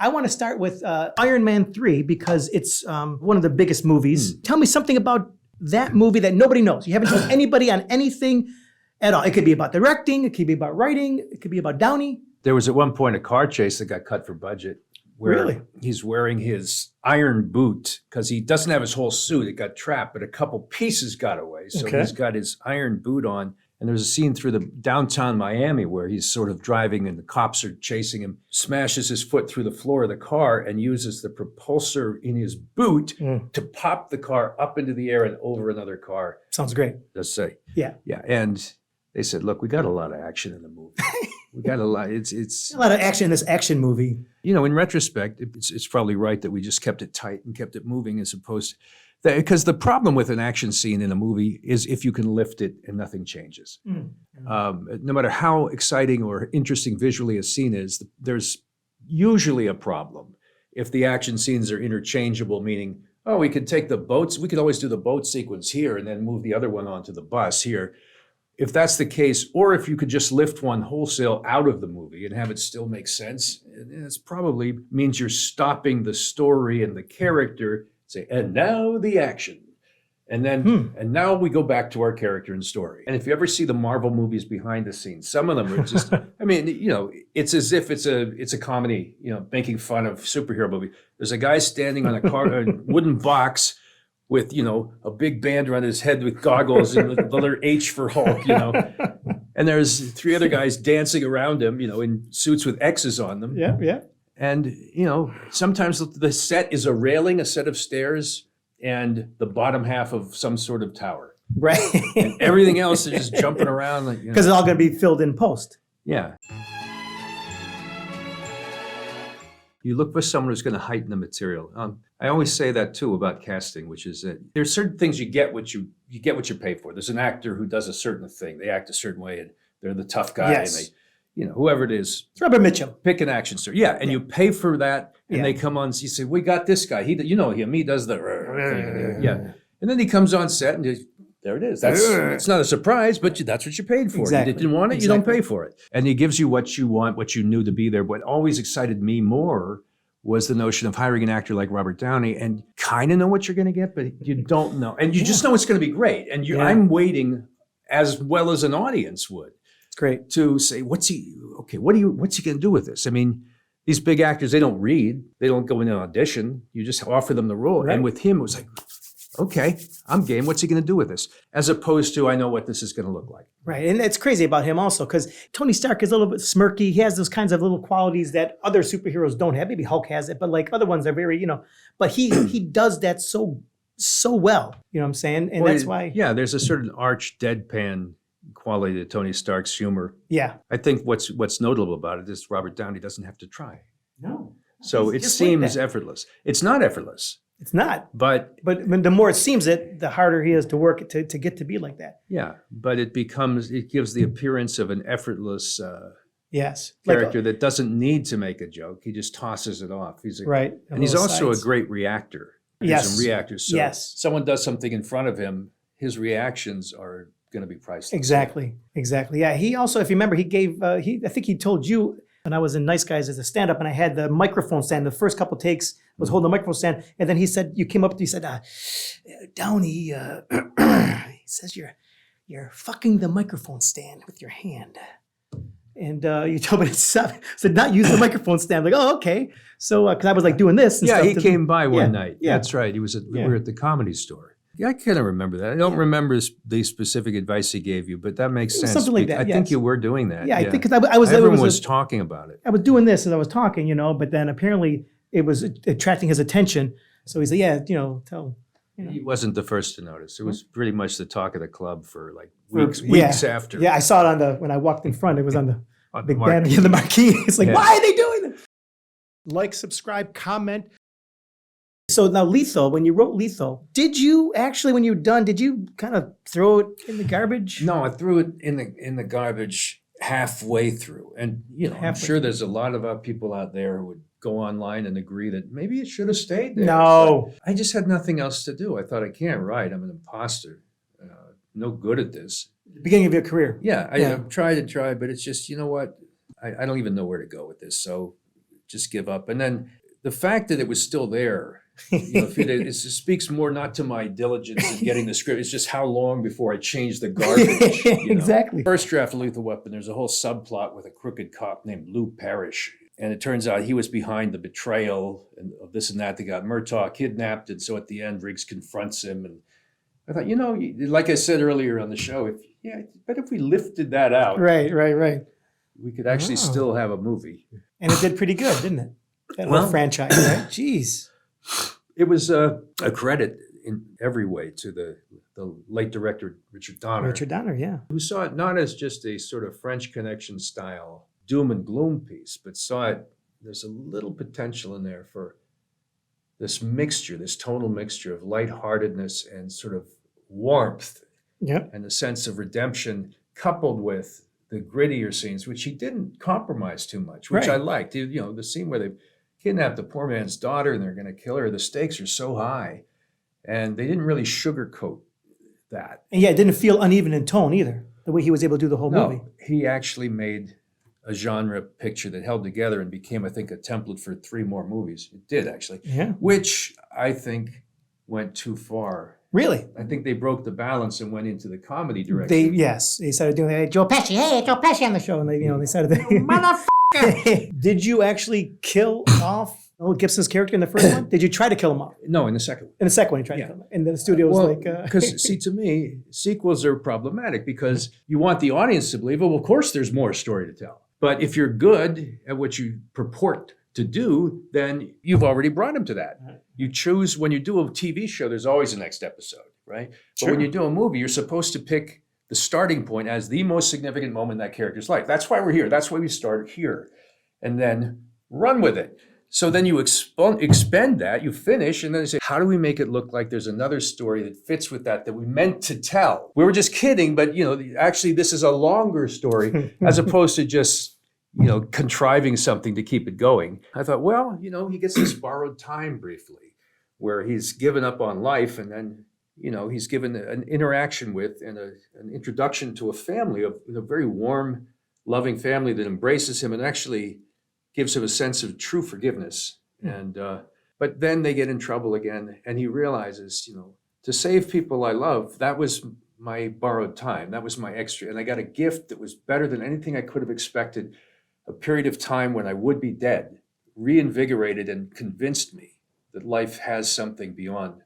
I want to start with Iron Man 3 because it's one of the biggest movies. Tell me something about that movie that nobody knows. You haven't told anybody on anything at all. It could be about directing. It could be about writing. It could be about Downey. There was at one point a car chase that got cut for budget. Where Really? he's wearing his iron boot because he doesn't have his whole suit. It got trapped, but a couple pieces got away. So he's got his iron boot on. And there's a scene through the downtown Miami where he's sort of driving and the cops are chasing him, smashes his foot through the floor of the car and uses the propulsor in his boot to pop the car up into the air and over another car. Sounds great. Let's say. Yeah. Yeah. And they said, look, we got a lot of action in the movie. We got a lot. It's a lot of action in this action movie. You know, in retrospect, it's probably right that we just kept it tight and kept it moving as opposed to, because the problem with an action scene in a movie is if you can lift it and nothing changes. No matter how exciting or interesting visually a scene is, there's usually a problem if the action scenes are interchangeable, meaning, oh, we could take the boats, we could always do the boat sequence here and then move the other one onto the bus here. If that's the case, or if you could just lift one wholesale out of the movie and have it still make sense, it probably means you're stopping the story and the character, say, and now the action. And then, and now we go back to our character and story. And if you ever see the Marvel movies behind the scenes, some of them are just, I mean, you know, it's as if it's a comedy, you know, making fun of superhero movie. There's a guy standing on a wooden box with, you know, a big band around his head with goggles and the letter H for Hulk, you know. And there's three other guys dancing around him, you know, in suits with X's on them. Yeah. And, you know, sometimes the set is a railing, a set of stairs, and the bottom half of some sort of tower. Right. And everything else is just jumping around. Like, because it's all going to be filled in post. Yeah. You look for someone who's going to heighten the material. I always say that too about casting, which is that there's certain things you get what you pay for. There's an actor who does a certain thing. They act a certain way and they're the tough guy. Yes. And they, you know, whoever it is. It's Robert Mitchum. Pick an action star. Yeah. And you pay for that and they come on, you say, we got this guy. You know him. He does the thing. Yeah. And then he comes on set and there it is. It's not a surprise, but that's what you paid for. Exactly. You didn't want it, you don't pay for it. And he gives you what you want, what you knew to be there. What always excited me more was the notion of hiring an actor like Robert Downey and kind of know what you're going to get, but you don't know. And you just know it's going to be great. And I'm waiting as well as an audience would. It's great. To say, what's he going to do with this? I mean, these big actors, they don't read. They don't go in an audition. You just offer them the role. Right. And with him, it was like, okay, I'm game. What's he going to do with this? As opposed to, I know what this is going to look like. Right. And it's crazy about him also because Tony Stark is a little bit smirky. He has those kinds of little qualities that other superheroes don't have. Maybe Hulk has it, but like other ones are very, you know, but he does that so well. You know what I'm saying? And that's why. Yeah, there's a certain arch deadpan quality to Tony Stark's humor. Yeah. I think what's notable about it is Robert Downey doesn't have to try. No. So it seems effortless. It's not effortless. It's not. But the more it seems it, the harder he is to work to get to be like that. Yeah, but it gives the appearance of an effortless yes, character that doesn't need to make a joke. He just tosses it off. He's right. And he's also a great reactor. Yes. Some reactors. So someone does something in front of him, his reactions are going to be priceless. Exactly. Yeah. He also, if you remember, he gave, I think he told you, when I was in Nice Guys as a stand-up and I had the microphone stand, the first couple takes I was holding the microphone stand. And then he said, you came up and you said, Downey, he says you're fucking the microphone stand with your hand. And you told me to stop. Said not use the microphone stand. I'm like, oh, okay. So, because I was like doing this. And yeah, stuff he came by one night. Yeah. That's right. He was we were at the Comedy Store. Yeah, I kind of remember that. I don't remember the specific advice he gave you, but that makes sense. Something like that. I think you were doing that. Yeah, I think because I was. Everyone was talking about it. I was doing this as I was talking, you know, but then apparently it was attracting his attention. So he's like, yeah, you know, tell. You know. He wasn't the first to notice. It was pretty much the talk of the club for like weeks after. Yeah, I saw it when I walked in front. It was on the big banner, the marquee. It's like, why are they doing this? Like, subscribe, comment. So now Lethal, when you wrote Lethal, did you actually, when you were done, did you kind of throw it in the garbage? No, I threw it in the garbage halfway through. And, you know, I'm sure there's a lot of people out there who would go online and agree that maybe it should have stayed there. No. But I just had nothing else to do. I thought, I can't write. I'm an imposter. No good at this. Beginning of your career. Yeah, I've tried and tried, but it's just, you know what? I don't even know where to go with this. So just give up. And then the fact that it was still there, it speaks more not to my diligence in getting the script. It's just how long before I changed the garbage. Exactly. First draft of Lethal Weapon, there's a whole subplot with a crooked cop named Lou Parrish. And it turns out he was behind the betrayal of this and that. They got Murtaugh kidnapped. And so at the end, Riggs confronts him. And I thought, like I said earlier on the show, if we lifted that out, Right. we could actually still have a movie. And it did pretty good, didn't it? That whole franchise, right? Jeez. It was a credit in every way to the late director, Richard Donner. Richard Donner, yeah. Who saw it not as just a sort of French Connection style doom and gloom piece, but saw it, there's a little potential in there for this mixture, this tonal mixture of lightheartedness and sort of warmth and a sense of redemption, coupled with the grittier scenes, which he didn't compromise too much, which I liked. The scene where they kidnapped the poor man's daughter and they're going to kill her, the stakes are so high, and they didn't really sugarcoat that. And it didn't feel uneven in tone either, the way he was able to do the whole movie. He actually made a genre picture that held together and became, I think, a template for 3 more movies. It did, actually. Yeah. Which I think went too far. Really? I think they broke the balance and went into the comedy direction. They started doing that. Joe Pesci on the show, and they started. Motherfucker! Did you actually kill off Mel Gibson's character in the first one? Did you try to kill him off? No, in the second one. In the second one, you tried to kill him. And then the studio was because see, to me, sequels are problematic because you want the audience to believe, well, of course, there's more story to tell. But if you're good at what you purport to do, then you've already brought them to that. You choose, when you do a TV show, there's always a next episode, right? Sure. But when you do a movie, you're supposed to pick the starting point as the most significant moment in that character's life. That's why we're here. That's why we start here. And then run with it. So then you expend that, you finish, and then you say, how do we make it look like there's another story that fits with that we meant to tell? We were just kidding, but actually this is a longer story as opposed to just, contriving something to keep it going. I thought, well, he gets this borrowed time briefly where he's given up on life, and then, he's given an interaction with and an introduction to a family, a very warm, loving family that embraces him and actually gives him a sense of true forgiveness. And but then they get in trouble again, and he realizes, to save people I love, that was my borrowed time. That was my extra. And I got a gift that was better than anything I could have expected. A period of time when I would be dead, reinvigorated and convinced me that life has something beyond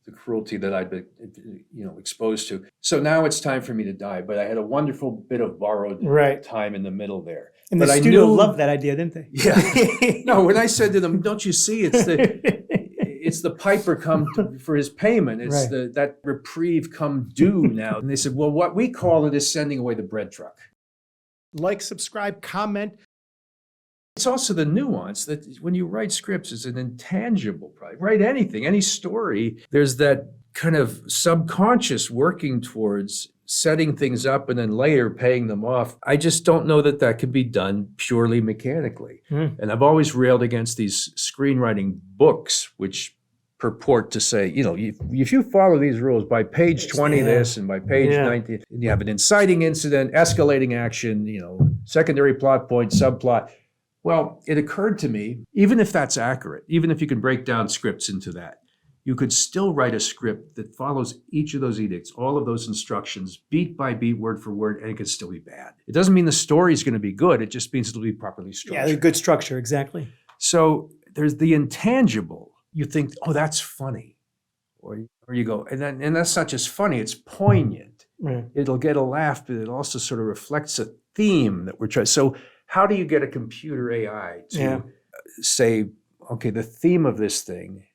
the cruelty that I'd been, exposed to. So now it's time for me to die. But I had a wonderful bit of borrowed time in the middle there. And but the studio loved that idea, didn't they? Yeah. No, when I said to them, don't you see, it's the piper come for his payment. It's that reprieve come due now. And they said, well, what we call it is sending away the bread truck. Like, subscribe, comment. It's also the nuance that when you write scripts, it's an intangible project. Write anything, any story, there's that kind of subconscious working towards setting things up and then later paying them off. I just don't know that can be done purely mechanically. And I've always railed against these screenwriting books, which purport to say, if you follow these rules by page 20 this and by page 19, and you have an inciting incident, escalating action, secondary plot point, subplot. Well, it occurred to me, even if that's accurate, even if you can break down scripts into that, you could still write a script that follows each of those edicts, all of those instructions, beat by beat, word for word, and it could still be bad. It doesn't mean the story is going to be good. It just means it'll be properly structured. Yeah, good structure, exactly. So there's the intangible. You think, oh, that's funny. Or you go, and that's not just funny, it's poignant. Right. It'll get a laugh, but it also sort of reflects a theme that we're trying. So how do you get a computer AI to say, okay, the theme of this thing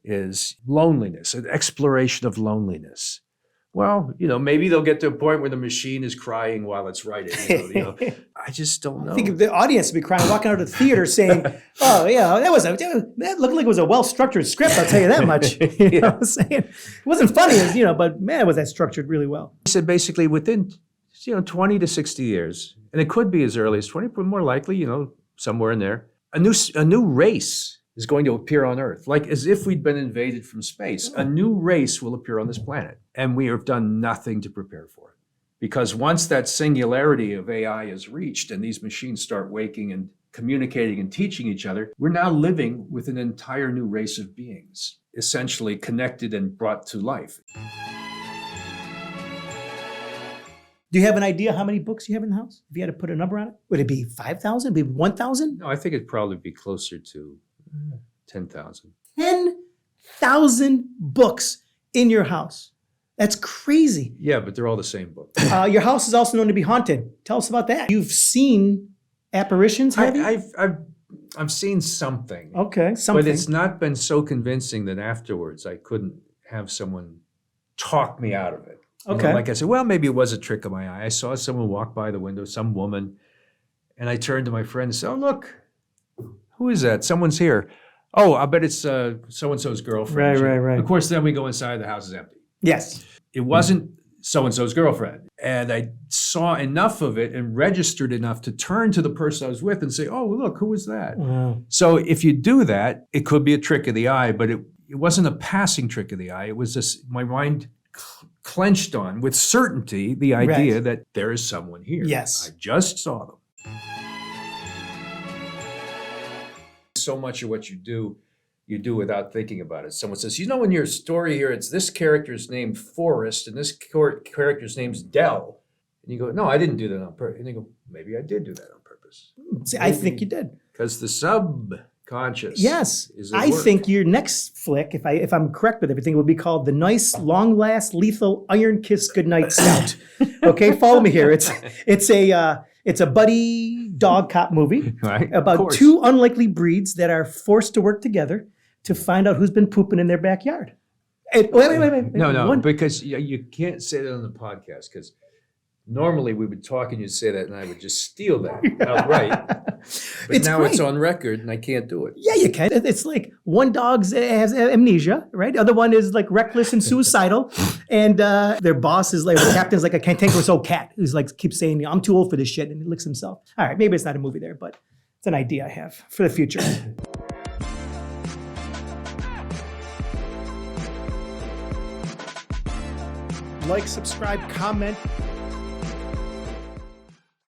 is loneliness, an exploration of loneliness. Well, maybe they'll get to a point where the machine is crying while it's writing. I just don't know. I think the audience would be crying, walking out of the theater saying, oh, yeah, that looked like it was a well-structured script, I'll tell you that much. You know what I'm saying? It wasn't funny, but man, was that structured really well. He said basically within 20 to 60 years, and it could be as early as 20, but more likely, somewhere in there, a new race is going to appear on Earth, like as if we'd been invaded from space. A new race will appear on this planet, and we have done nothing to prepare for it. Because once that singularity of AI is reached and these machines start waking and communicating and teaching each other, we're now living with an entire new race of beings, essentially connected and brought to life. Do you have an idea how many books you have in the house? If you had to put a number on it, would it be 5,000? Would it be 1,000? No, I think it'd probably be closer to 10,000. 10,000 books in your house. That's crazy. Yeah, but they're all the same book. Your house is also known to be haunted. Tell us about that. You've seen apparitions, have you? I've seen something. Okay, something. But it's not been so convincing that afterwards I couldn't have someone talk me out of it. You know, Okay. like I said, well, maybe it was a trick of my eye. I saw someone walk by the window, some woman, and I turned to my friend and said, oh, look, who is that? Someone's here. Oh, I bet it's so-and-so's girlfriend. Right. Of course, then we go inside, the house is empty. Yes. It wasn't so-and-so's girlfriend. And I saw enough of it and registered enough to turn to the person I was with and say, oh, look, who was that? Wow. So if you do that, it could be a trick of the eye, but it wasn't a passing trick of the eye. It was just my mind clenched on with certainty the idea Right. that there is someone here. Yes. I just saw them. So much of what you do without thinking about it. Someone says, you know, in your story here, it's this character's named Forrest and this character's name's Dell. And you go, no, I didn't do that on purpose. And you go, maybe I did do that on purpose. See, I think you did. Because the subconscious Yes. is at I work. think your next flick, if I'm correct with everything, would be called The Nice, Long Last, Lethal, Iron Kiss Goodnight Scout. Okay, follow me here. It's a buddy dog cop movie Right? Of about course. two unlikely breeds that are forced to work together to find out who's been pooping in their backyard. And, wait. No, One- because you can't say that on the podcast because normally we would talk and you'd say that and I would just steal that outright. But It's now great. it's on record and I can't do it. Yeah, you can. It's like one dog has amnesia, right? The other one is like reckless and suicidal, and their boss is like the captain's like a cantankerous old cat who's like keeps saying, "I'm too old for this shit," and he licks himself. All right, maybe it's not a movie there, but it's an idea I have for the future. Like, subscribe, comment,